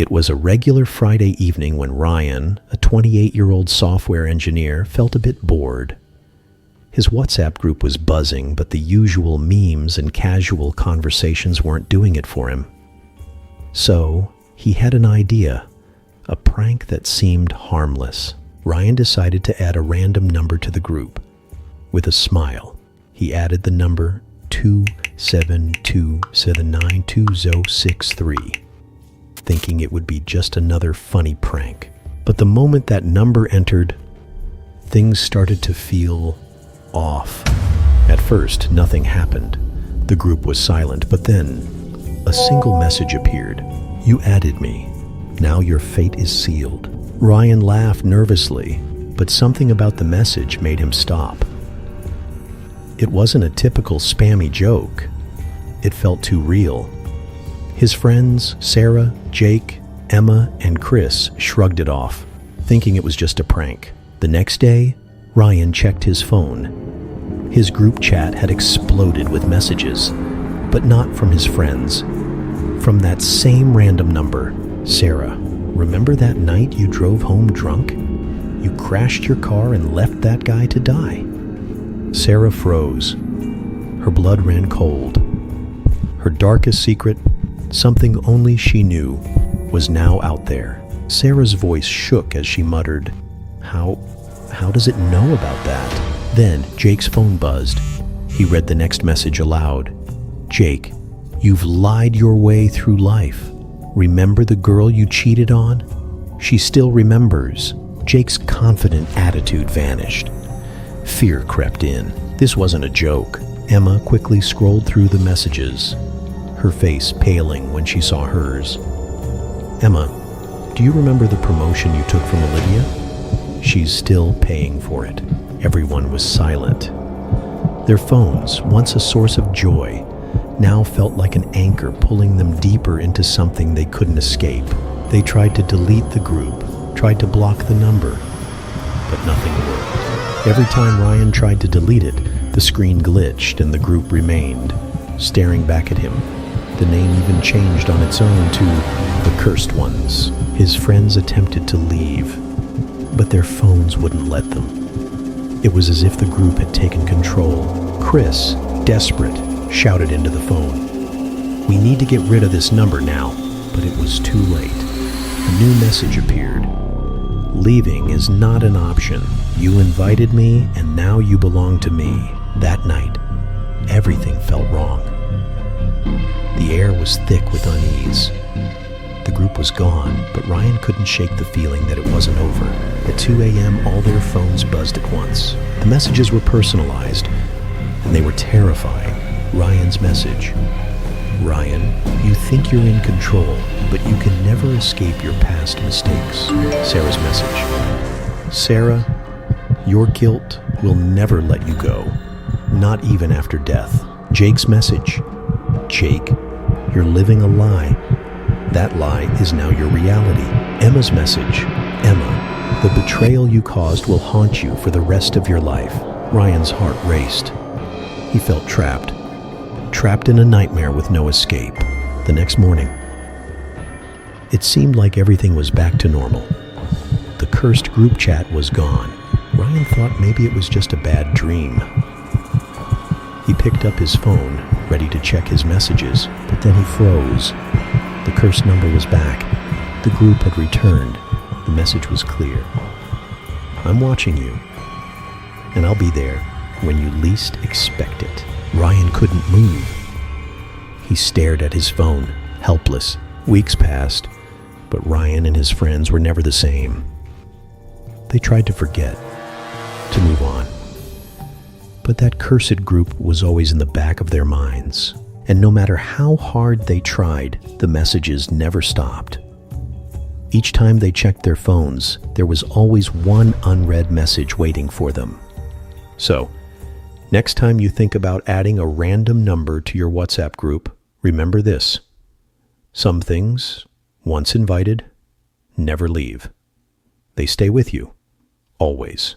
It was a regular Friday evening when Ryan, a 28-year-old software engineer, felt a bit bored. His WhatsApp group was buzzing, but the usual memes and casual conversations weren't doing it for him. So, he had an idea, a prank that seemed harmless. Ryan decided to add a random number to the group. With a smile, he added the number 272792063. Thinking it would be just another funny prank. But the moment that number entered, things started to feel off. At first, nothing happened. The group was silent, but then a single message appeared. "You added me. Now your fate is sealed." Ryan laughed nervously, but something about the message made him stop. It wasn't a typical spammy joke. It felt too real. His friends, Sarah, Jake, Emma, and Chris shrugged it off, thinking it was just a prank. The next day, Ryan checked his phone. His group chat had exploded with messages, but not from his friends. From that same random number. "Sarah, remember that night you drove home drunk? You crashed your car and left that guy to die." Sarah froze. Her blood ran cold. Her darkest secret, something only she knew, was now out there. Sarah's voice shook as she muttered, How does it know about that?" Then Jake's phone buzzed. He read the next message aloud. "Jake, you've lied your way through life. Remember the girl you cheated on? She still remembers." Jake's confident attitude vanished. Fear crept in. This wasn't a joke. Emma quickly scrolled through the messages, her face paling when she saw hers. "Emma, do you remember the promotion you took from Olivia? She's still paying for it." Everyone was silent. Their phones, once a source of joy, now felt like an anchor pulling them deeper into something they couldn't escape. They tried to delete the group, tried to block the number, but nothing worked. Every time Ryan tried to delete it, the screen glitched and the group remained, staring back at him. The name even changed on its own to The Cursed Ones. His friends attempted to leave, but their phones wouldn't let them. It was as if the group had taken control. Chris, desperate, shouted into the phone, "We need to get rid of this number now," but it was too late. A new message appeared. "Leaving is not an option. You invited me, and now you belong to me." That night, everything felt wrong. The air was thick with unease. The group was gone, but Ryan couldn't shake the feeling that it wasn't over. At 2 a.m., all their phones buzzed at once. The messages were personalized, and they were terrifying. Ryan's message. "Ryan, you think you're in control, but you can never escape your past mistakes." Sarah's message. "Sarah, your guilt will never let you go, not even after death." Jake's message. "Jake, you're living a lie. That lie is now your reality." Emma's message. "Emma, the betrayal you caused will haunt you for the rest of your life." Ryan's heart raced. He felt trapped in a nightmare with no escape. The next morning, it seemed like everything was back to normal. The cursed group chat was gone. Ryan thought maybe it was just a bad dream. He picked up his phone, ready to check his messages, but then he froze. The cursed number was back. The group had returned. The message was clear. "I'm watching you, and I'll be there when you least expect it." Ryan couldn't move. He stared at his phone, helpless. Weeks passed, but Ryan and his friends were never the same. They tried to forget, to move on. But that cursed group was always in the back of their minds. And no matter how hard they tried, the messages never stopped. Each time they checked their phones, there was always one unread message waiting for them. So, next time you think about adding a random number to your WhatsApp group, remember this. Some things, once invited, never leave. They stay with you, always.